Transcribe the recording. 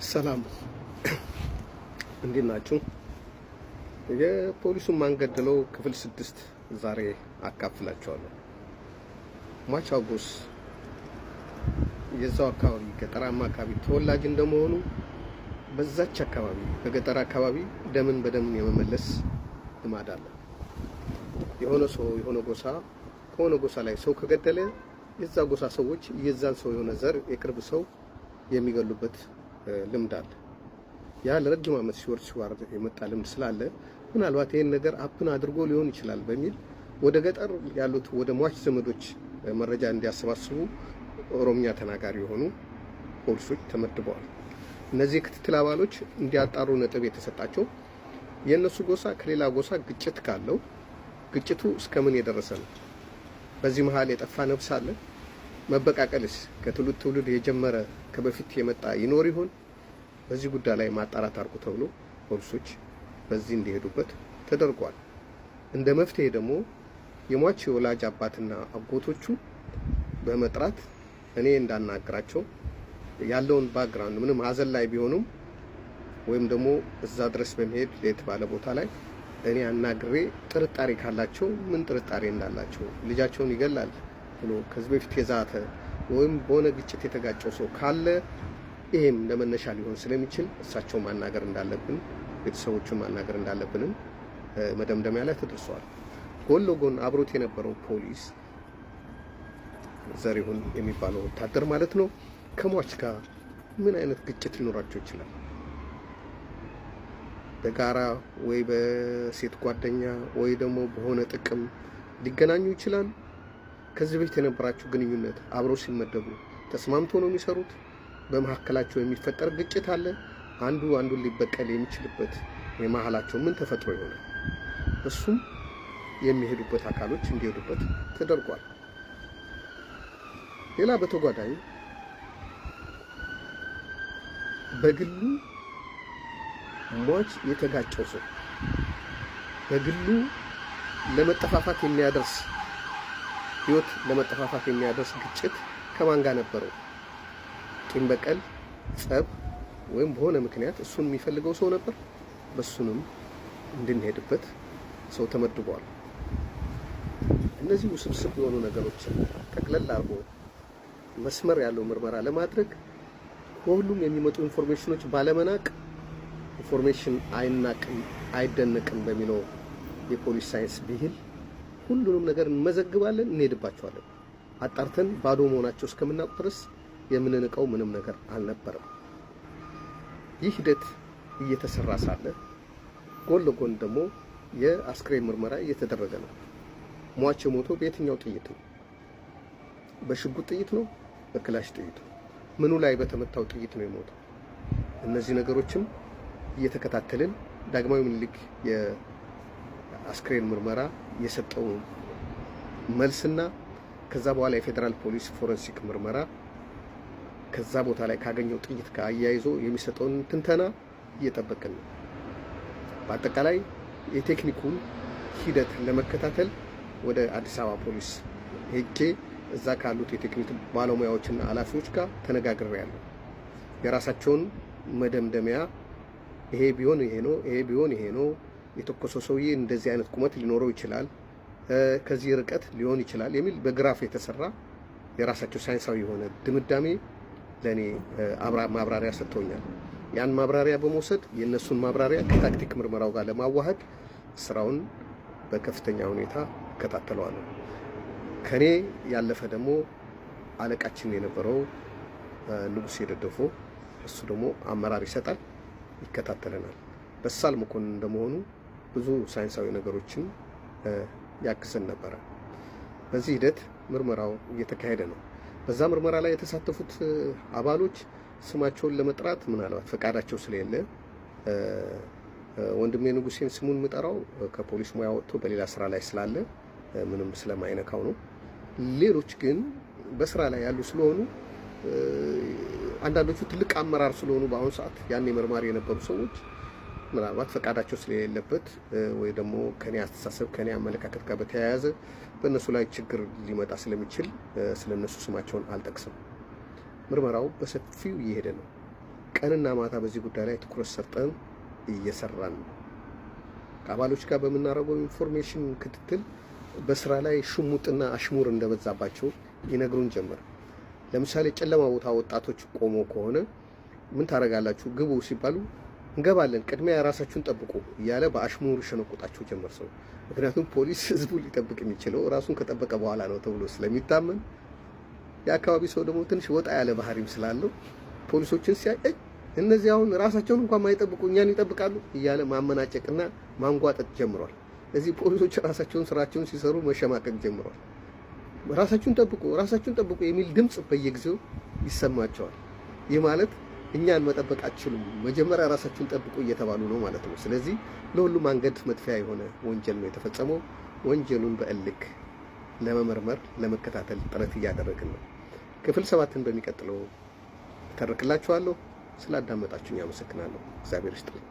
ሰላም እንዴት ናችሁ? የፖሊሱን ማን ገደለው ክፍል 6 ዛሬ አካፍላችኋለሁ። ሟች አጎስ የዛው አካባቢ ገጠራማ አካባቢ ተወላጅ እንደመሆኑ በዛች አካባቢ በገጠር አካባቢ ደምን በደም የመመለስ ልማድ አለ። የሆነ ሰው የሆነ ጎሳ ከሆነ ጎሳ ላይ ሰው ከገደለ የዛ ጎሳ ሰዎች የዛን ሰው የሆነ ዘር የቅርብ ሰው የሚገሉበት ልምድ አለ። ያ ለረጅም ዓመት ሲወርድ የመጣ ልምድ ስላለ ምናልባት ይሄን ነገር አፕን አድርጎ ሊሆን ይችላል በሚል ወደ ገጠር ያሉት ወደ ሟች ዘመዶች መረጃ እንዲያሰባስቡ ኦሮምኛ ተናጋሪ የሆኑ ፖሊሶች ተመድበዋል። እነዚህ ክትትል አባሎች እንዲያጣሩ ነጥብ የተሰጣቸው የነሱ ጎሳ ከሌላ ጎሳ ግጭት ካለው ግጭቱ እስከምን የደረሰ ነው? በዚህ መሃል የጠፋ ነፍስ አለ? መበቃቀልስ ከትውልድ ትውልድ የጀመረ ከበፊት የመጣ ይኖር ይሆን? በዚህ ጉዳይ ላይ ማጣራት አድርጉ ተብሎ ፖሊሶች በዚህ እንዲሄዱበት ተደርጓል። እንደ መፍትሄ ደግሞ የሟች የወላጅ አባትና አጎቶቹ በመጥራት እኔ እንዳናግራቸው ያለውን ባክግራውንድ ምንም ሀዘን ላይ ቢሆኑም ወይም ደግሞ እዛ ድረስ በመሄድ ሌት ባለ ቦታ ላይ እኔ አናግሬ ጥርጣሬ ካላቸው ምን ጥርጣሬ እንዳላቸው ልጃቸውን ይገላል ብሎ ከዚህ በፊት የዛተ ወይም በሆነ ግጭት የተጋጨው ሰው ካለ ይሄም ለመነሻ ሊሆን ስለሚችል እሳቸው ማናገር እንዳለብን ቤተሰቦቹን ማናገር እንዳለብንም መደምደሚያ ላይ ተደርሷል። ጎን ለጎን አብሮት የነበረው ፖሊስ ዘሪሁን የሚባለው ወታደር ማለት ነው ከሟች ጋር ምን አይነት ግጭት ሊኖራቸው ይችላል? በጋራ ወይ በሴት ጓደኛ ወይ ደግሞ በሆነ ጥቅም ሊገናኙ ይችላል። ከዚህ በፊት የነበራቸው ግንኙነት አብረው ሲመደቡ ተስማምቶ ነው የሚሰሩት? በመካከላቸው የሚፈጠር ግጭት አለ? አንዱ አንዱን ሊበቀል የሚችልበት የመሃላቸው ምን ተፈጥሮ ይሆናል? እሱም የሚሄዱበት አካሎች እንዲሄዱበት ተደርጓል። ሌላ በተጓዳኝ በግሉ ሟች የተጋጨው ሰው በግሉ ለመጠፋፋት የሚያደርስ ህይወት ለመጠፋፋት የሚያደርስ ግጭት ከማን ጋር ነበረው? ቂም በቀል፣ ጸብ ወይም በሆነ ምክንያት እሱን የሚፈልገው ሰው ነበር። በሱንም እንድንሄድበት ሰው ተመድቧል። እነዚህ ውስብስብ የሆኑ ነገሮችን ጠቅለል አድርጎ መስመር ያለው ምርመራ ለማድረግ ከሁሉም የሚመጡ ኢንፎርሜሽኖች ባለመናቅ ኢንፎርሜሽን አይናቅም አይደነቅም በሚለው የፖሊስ ሳይንስ ብሂል ሁሉንም ነገር እንመዘግባለን፣ እንሄድባቸዋለን። አጣርተን ባዶ መሆናቸው እስከምናውቅ ድረስ የምንንቀው ምንም ነገር አልነበረም። ይህ ሂደት እየተሰራ ሳለ ጎን ለጎን ደግሞ የአስክሬን ምርመራ እየተደረገ ነው። ሟች የሞተው በየትኛው ጥይት ነው? በሽጉጥ ጥይት ነው? በክላሽ ጥይት ነው? ምኑ ላይ በተመታው ጥይት ነው የሞተው? እነዚህ ነገሮችም እየተከታተልን ዳግማዊ ምኒልክ የአስክሬን ምርመራ የሰጠው መልስና ከዛ በኋላ የፌዴራል ፖሊስ ፎረንሲክ ምርመራ ከዛ ቦታ ላይ ካገኘው ጥይት ጋር አያይዞ የሚሰጠውን ትንተና እየጠበቅን ነው። በአጠቃላይ የቴክኒኩን ሂደት ለመከታተል ወደ አዲስ አበባ ፖሊስ ሄጄ እዛ ካሉት የቴክኒክ ባለሙያዎችና ኃላፊዎች ጋር ተነጋግሬያለሁ። የራሳቸውን መደምደሚያ ይሄ ቢሆን ይሄ ነው፣ ይሄ ቢሆን ይሄ ነው፣ የተኮሰው ሰውዬ እንደዚህ አይነት ቁመት ሊኖረው ይችላል፣ ከዚህ ርቀት ሊሆን ይችላል የሚል በግራፍ የተሰራ የራሳቸው ሳይንሳዊ የሆነ ድምዳሜ ለኔ ማብራሪያ ሰጥተውኛል። ያን ማብራሪያ በመውሰድ የነሱን ማብራሪያ ከታክቲክ ምርመራው ጋር ለማዋሃድ ስራውን በከፍተኛ ሁኔታ እከታተለዋለሁ። ከኔ ያለፈ ደግሞ አለቃችን የነበረው ንጉስ የደደፎ እሱ ደግሞ አመራር ይሰጣል፣ ይከታተለናል። በሳል መኮንን እንደመሆኑ ብዙ ሳይንሳዊ ነገሮችን ያክሰን ነበረ። በዚህ ሂደት ምርመራው እየተካሄደ ነው። በዛ ምርመራ ላይ የተሳተፉት አባሎች ስማቸውን ለመጥራት ምናልባት ፈቃዳቸው ስለሌለ ወንድሜ ንጉሴን ስሙን ምጠራው ከፖሊስ ሙያ ወጥቶ በሌላ ስራ ላይ ስላለ ምንም ስለማይነካው ነው። ሌሎች ግን በስራ ላይ ያሉ ስለሆኑ አንዳንዶቹ ትልቅ አመራር ስለሆኑ በአሁኑ ሰዓት ያኔ መርማሪ የነበሩ ሰዎች ምናልባት ፈቃዳቸው ስለሌለበት ወይ ደግሞ ከኔ አስተሳሰብ ከኔ አመለካከት ጋር በተያያዘ በእነሱ ላይ ችግር ሊመጣ ስለሚችል ስለነሱ ስማቸውን አልጠቅስም። ምርመራው በሰፊው እየሄደ ነው። ቀንና ማታ በዚህ ጉዳይ ላይ ትኩረት ሰጠን እየሰራን ነው። ከአባሎች ጋር በምናደርገው ኢንፎርሜሽን ክትትል በስራ ላይ ሽሙጥና አሽሙር እንደበዛባቸው ይነግሩን ጀመር። ለምሳሌ ጨለማ ቦታ ወጣቶች ቆሞ ከሆነ ምን ታደርጋላችሁ ግቡ ሲባሉ እንገባለን፣ ቅድሚያ ራሳችሁን ጠብቁ እያለ በአሽሙር ሸነቆጣቸው ጀመር ሰው። ምክንያቱም ፖሊስ ህዝቡን ሊጠብቅ የሚችለው ራሱን ከጠበቀ በኋላ ነው ተብሎ ስለሚታመን፣ የአካባቢ ሰው ደግሞ ትንሽ ወጣ ያለ ባህሪም ስላለው ፖሊሶችን ሲያይ እነዚህ አሁን ራሳቸውን እንኳን ማይጠብቁ እኛን ይጠብቃሉ እያለ ማመናጨቅና ማንጓጠጥ ጀምሯል። እዚህ ፖሊሶች ራሳቸውን ስራቸውን ሲሰሩ መሸማቀቅ ጀምሯል። ራሳችሁን ጠብቁ የሚል ድምጽ በየጊዜው ይሰማቸዋል። ይህ ማለት እኛን መጠበቅ አትችሉም፣ መጀመሪያ ራሳችሁን ጠብቁ እየተባሉ ነው ማለት ነው። ስለዚህ ለሁሉም መንገድ መጥፊያ የሆነ ወንጀል ነው የተፈጸመው። ወንጀሉን በእልክ ለመመርመር ለመከታተል ጥረት እያደረግን ነው። ክፍል 7ን በሚቀጥለው ተርክላችኋለሁ። ስላዳመጣችሁኝ አመሰግናለሁ። እግዚአብሔር ይስጥልኝ።